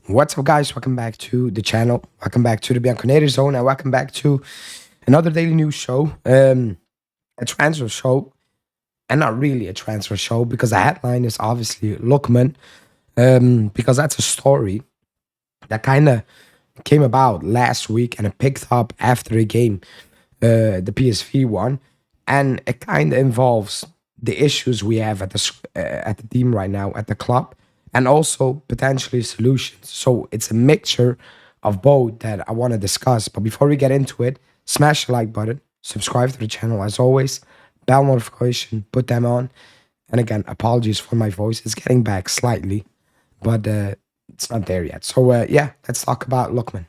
What's up, guys? Welcome back to the channel. Welcome back to the Bianconeri zone, and welcome back to another daily news show, a transfer show, and not really a transfer show because the headline is obviously Lookman, because that's a story that kind of came about last week and it picked up after a game, the PSV one, and it kind of involves the issues we have at the team right now at the club, and also potentially solutions. So it's a mixture of both that I want to discuss. But before we get into it, smash the like button, subscribe to the channel as always, bell notification, put them on. And again, apologies for my voice; it's getting back slightly, but it's not there yet. So yeah, let's talk about Lookman.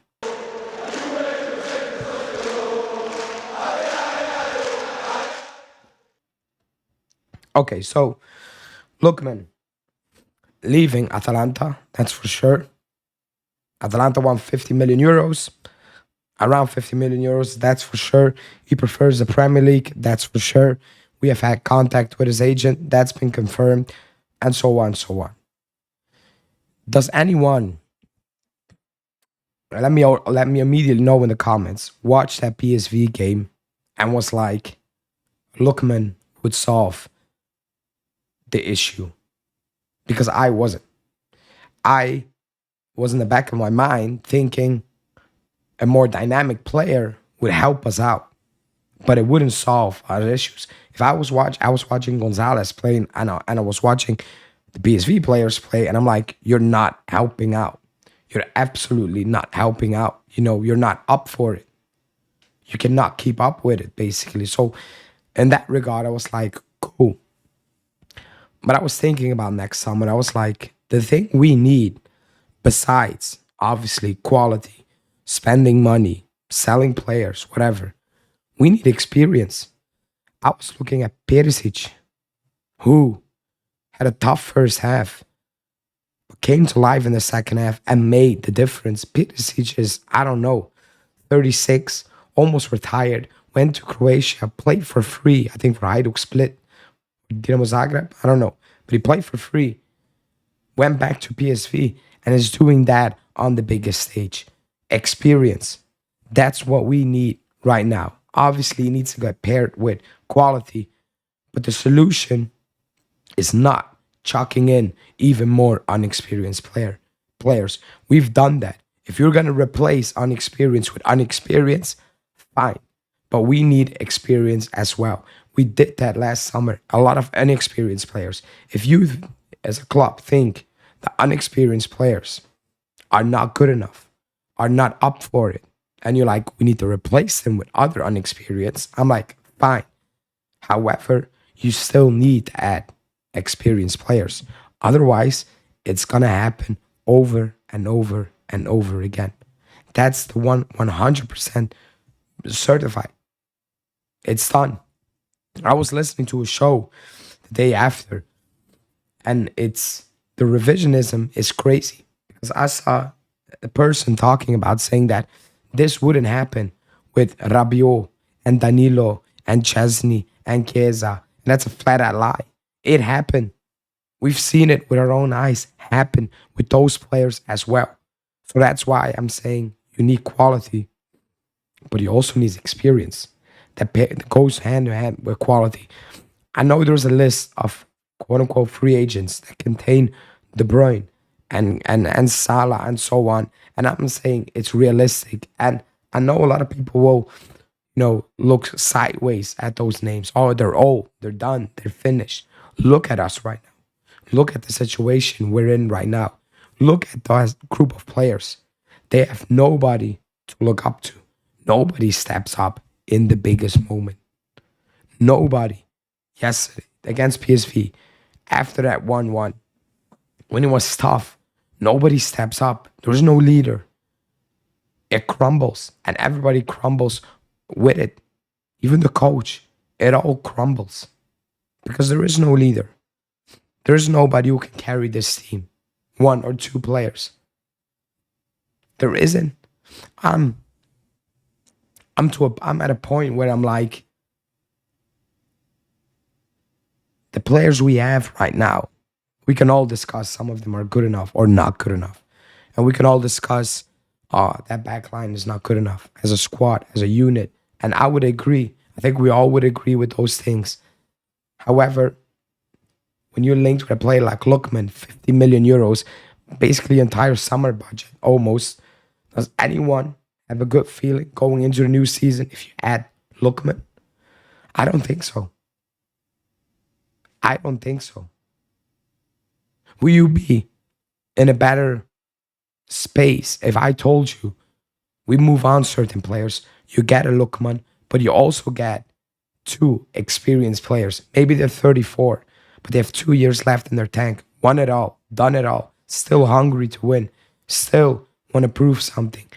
Okay, so Lookman leaving Atalanta, that's for sure. Atalanta won 50 million euros, around 50 million euros, that's for sure. He prefers the Premier League, that's for sure. We have had contact with his agent, that's been confirmed, and so on, so on. Does anyone, let me immediately know in the comments, watch that PSV game and was like, Lookman would solve the issue? Because I wasn't. I was in the back of my mind thinking a more dynamic player would help us out, but it wouldn't solve our issues. If I was watching Gonzalez playing, and I was watching the PSV players play, and I'm like, you're not helping out. You're absolutely not helping out. You know, you're not up for it. You cannot keep up with it, basically. So in that regard, I was like, cool. But I was thinking about next summer. I was like, the thing we need, besides obviously quality, spending money, selling players, whatever, we need experience. I was looking at Perisic, who had a tough first half, but came to life in the second half and made the difference. Perisic is, I don't know, 36, almost retired, went to Croatia, played for free, I think for Hajduk Split, Dinamo Zagreb, I don't know, but he played for free, went back to PSV, and is doing that on the biggest stage. Experience. That's what we need right now. Obviously, it needs to get paired with quality, but the solution is not chucking in even more unexperienced players. We've done that. If you're going to replace unexperienced with unexperienced, fine. But we need experience as well. We did that last summer. A lot of inexperienced players. If you, as a club, think the unexperienced players are not good enough, are not up for it, and you're like, we need to replace them with other unexperienced, I'm like, fine. However, you still need to add experienced players. Otherwise, it's going to happen over and over and over again. That's the 100% certified. It's done. I was listening to a show the day after, and it's the revisionism is crazy because I saw a person talking about saying that this wouldn't happen with Rabiot and Danilo and Chesney and Chiesa. And that's a flat out lie. It happened. We've seen it with our own eyes happen with those players as well. So that's why I'm saying you need quality, but you also need experience that goes hand in hand with quality. I know there's a list of quote unquote free agents that contain De Bruyne and Salah and so on. And I'm saying it's realistic. And I know a lot of people will, look sideways at those names. Oh, they're old, they're done, they're finished. Look at us right now. Look at the situation we're in right now. Look at that group of players. They have nobody to look up to. Nobody steps up in the biggest moment. Nobody. Yesterday against PSV, after that 1-1, when it was tough, nobody steps up. There's no leader. It crumbles, and everybody crumbles with it. Even the coach, it all crumbles because there is no leader. There's nobody who can carry this team. One or two players. There isn't. I'm at a point where I'm like, the players we have right now, we can all discuss some of them are good enough or not good enough. And we can all discuss, that back line is not good enough as a squad, as a unit. And I would agree. I think we all would agree with those things. However, when you're linked with a player like Lookman, 50 million euros, basically entire summer budget almost, does anyone have a good feeling going into the new season if you add Lookman? I don't think so. I don't think so. Will you be in a better space if I told you we move on certain players, you get a Lookman, but you also get two experienced players. Maybe they're 34, but they have 2 years left in their tank. Won it all, done it all, still hungry to win, still want to prove something.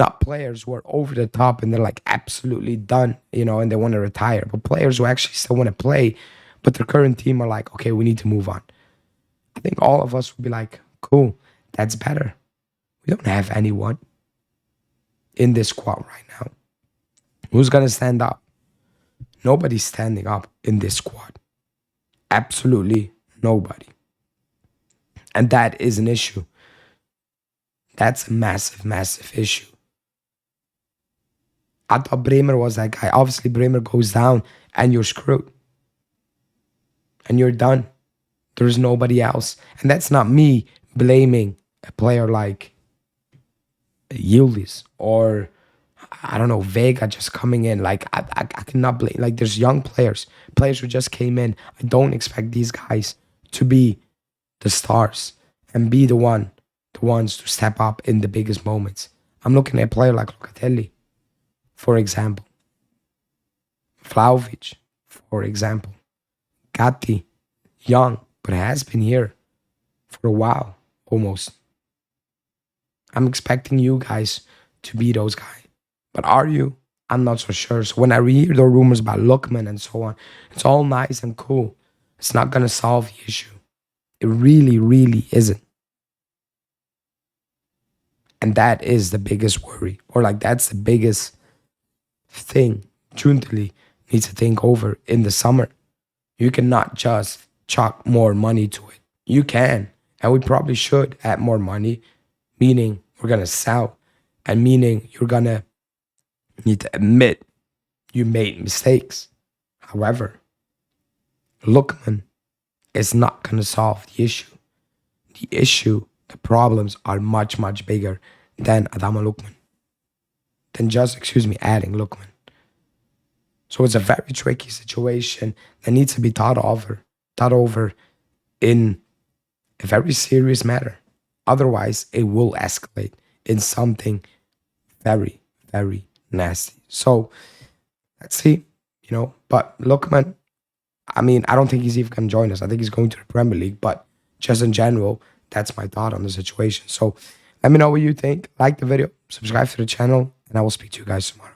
Not players who are over the top and they're like absolutely done, and they want to retire, but players who actually still want to play, but their current team are like, okay, we need to move on. I think all of us would be like, cool, that's better. We don't have anyone in this squad right now. Who's going to stand up? Nobody's standing up in this squad. Absolutely nobody. And that is an issue. That's a massive, massive issue. I thought Bremer was that guy. Obviously, Bremer goes down and you're screwed. And you're done. There's nobody else. And that's not me blaming a player like Yildiz or, I don't know, Vega just coming in. Like, I cannot blame. Like, there's young players who just came in. I don't expect these guys to be the stars and be the ones to step up in the biggest moments. I'm looking at a player like Locatelli, for example. Vlahovic, for example. Gatti, young, but has been here for a while, almost. I'm expecting you guys to be those guys. But are you? I'm not so sure. So when I hear the rumors about Lookman and so on, it's all nice and cool. It's not going to solve the issue. It really, really isn't. And that is the biggest worry. Or like that's the biggest thing Giuntoli needs to think over in the summer. You cannot just chuck more money to it. You can. And we probably should add more money. Meaning we're going to sell. And meaning you're going to need to admit you made mistakes. However, Lookman is not going to solve the issue. The problems are much, much bigger than Adama Lookman. Than just, adding Lookman. So it's a very tricky situation that needs to be thought over in a very serious matter. Otherwise, it will escalate in something very, very nasty. So let's see, But Lookman, I don't think he's even going to join us. I think he's going to the Premier League. But just in general, that's my thought on the situation. So let me know what you think. Like the video, subscribe to the channel, and I will speak to you guys tomorrow.